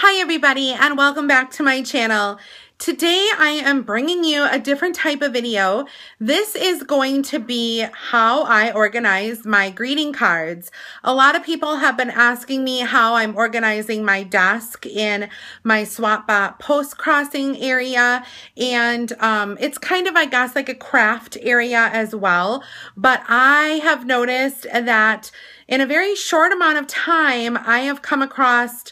Hi everybody and welcome back to my channel. Today I am bringing you a different type of video. This is going to be how I organize my greeting cards. A lot of people have been asking me how I'm organizing my desk in my SwapBot post-crossing area, and it's kind of, I guess, like a craft area as well. But I have noticed that in a very short amount of time, I have come across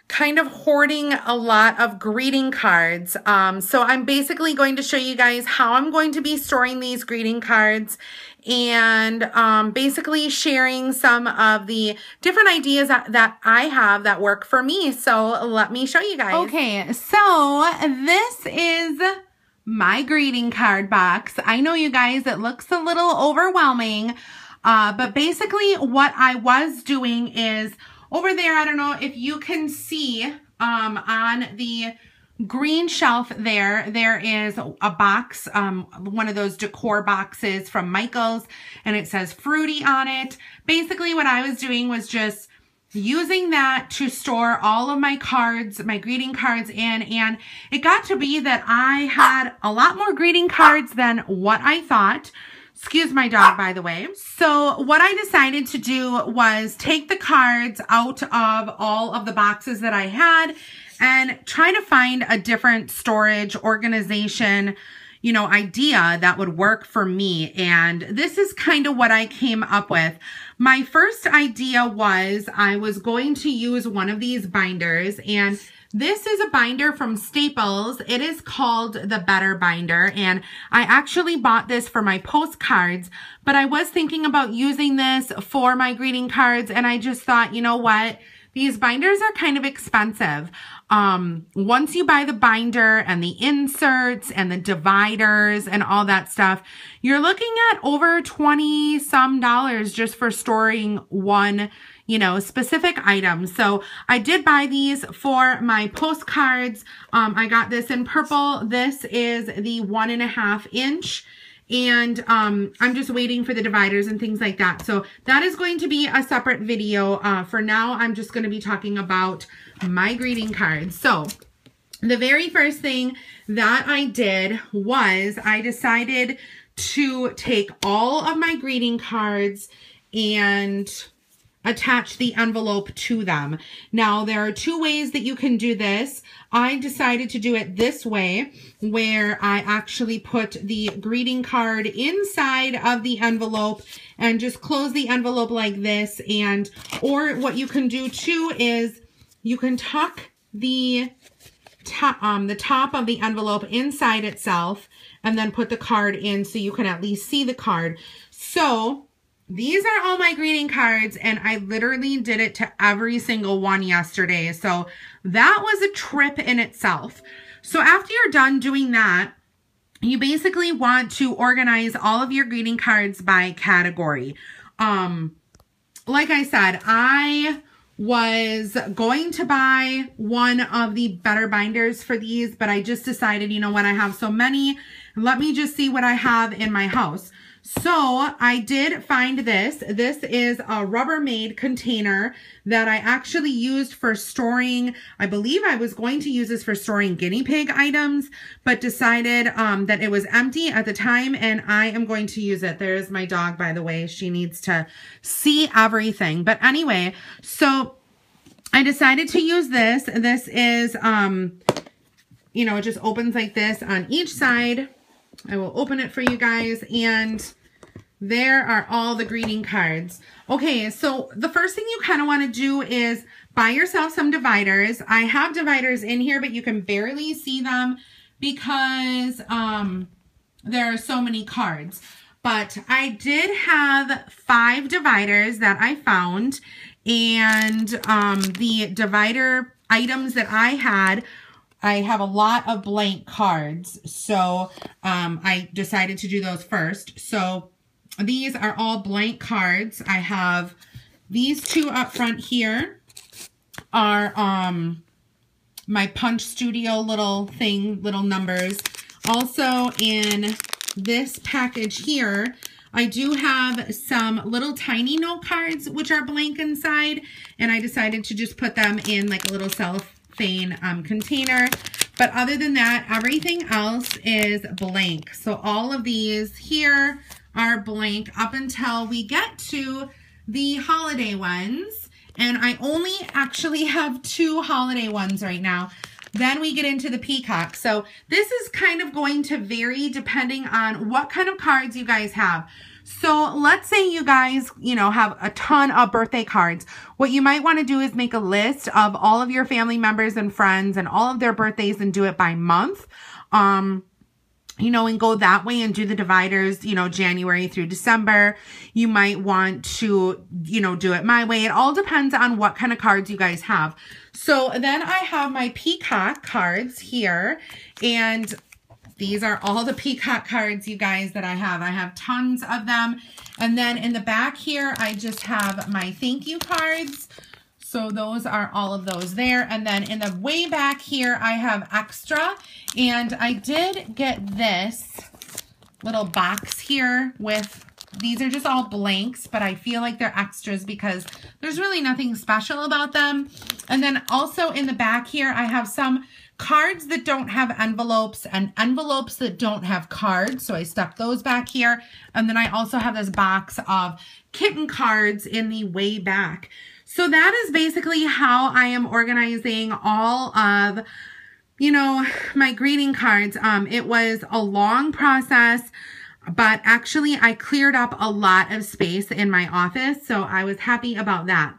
kind of hoarding a lot of greeting cards. So I'm basically going to show you guys how I'm going to be storing these greeting cards and basically sharing some of the different ideas that I have that work for me. So let me show you guys. Okay, so this is my greeting card box. I know you guys, it looks a little overwhelming, but basically what I was doing is over there, I don't know if you can see on the green shelf there is a box, one of those decor boxes from Michael's, and it says fruity on it. Basically what I was doing was just using that to store all of my cards, my greeting cards in, and it got to be that I had a lot more greeting cards than what I thought. Excuse my dog, by the way. So what I decided to do was take the cards out of all of the boxes that I had and try to find a different storage organization, you know, idea that would work for me. And this is kind of what I came up with. My first idea was I was going to use one of these binders, and this is a binder from Staples. It is called the Better Binder, and I actually bought this for my postcards, but I was thinking about using this for my greeting cards, and I just thought, you know what? These binders are kind of expensive. Once you buy the binder and the inserts and the dividers and all that stuff, you're looking at over $20 some just for storing one, you know, specific item. So I did buy these for my postcards. I got this in purple. This is the 1.5 inch. And I'm just waiting for the dividers and things like that. So that is going to be a separate video. For now, I'm just going to be talking about my greeting cards. So the very first thing that I did was I decided to take all of my greeting cards and attach the envelope to them. Now, there are two ways that you can do this. I decided to do it this way, where I actually put the greeting card inside of the envelope and just close the envelope like this. And, or what you can do too is you can tuck the top of the envelope inside itself and then put the card in so you can at least see the card. So these are all my greeting cards, and I literally did it to every single one yesterday. So that was a trip in itself. So after you're done doing that, you basically want to organize all of your greeting cards by category. Like I said, I was going to buy one of the Better Binders for these, but I just decided, you know what, I have so many, let me just see what I have in my house. So I did find this. This is a Rubbermaid container that I actually used for storing, I believe I was going to use this for storing guinea pig items, but decided that it was empty at the time, and I am going to use it. There's my dog, by the way. She needs to see everything. But anyway, so I decided to use this. This is, you know, it just opens like this on each side. I will open it for you guys, and there are all the greeting cards. Okay, so the first thing you kind of want to do is buy yourself some dividers. I have dividers in here, but you can barely see them because there are so many cards. But I did have 5 dividers that I found, and the divider items that I had, I have a lot of blank cards, so I decided to do those first. So these are all blank cards. I have these two up front here are my Punch Studio little numbers. Also in this package here, I do have some little tiny note cards which are blank inside, and I decided to just put them in like a little cellophane container. But other than that, everything else is blank. So all of these here are blank up until we get to the holiday ones. And I only actually have 2 holiday ones right now. Then we get into the peacock. So this is kind of going to vary depending on what kind of cards you guys have. So let's say you guys, you know, have a ton of birthday cards. What you might want to do is make a list of all of your family members and friends and all of their birthdays and do it by month. You know, and go that way and do the dividers, you know, January through December. You might want to, you know, do it my way. It all depends on what kind of cards you guys have. So then I have my peacock cards here, and these are all the peacock cards, you guys, that I have. I have tons of them. And then in the back here, I just have my thank you cards. So those are all of those there. And then in the way back here, I have extra. And I did get this little box here with, these are just all blanks, but I feel like they're extras because there's really nothing special about them. And then also in the back here, I have some cards that don't have envelopes and envelopes that don't have cards. So I stuck those back here. And then I also have this box of kitten cards in the way back. So that is basically how I am organizing all of, you know, my greeting cards. It was a long process, but actually I cleared up a lot of space in my office. So I was happy about that.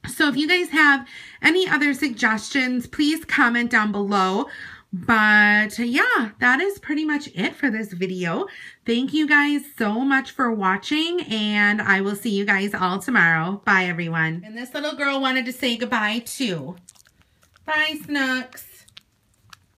So if you guys have any other suggestions, please comment down below. But yeah, that is pretty much it for this video. Thank you guys so much for watching, and I will see you guys all tomorrow. Bye, everyone. And this little girl wanted to say goodbye too. Bye, Snooks.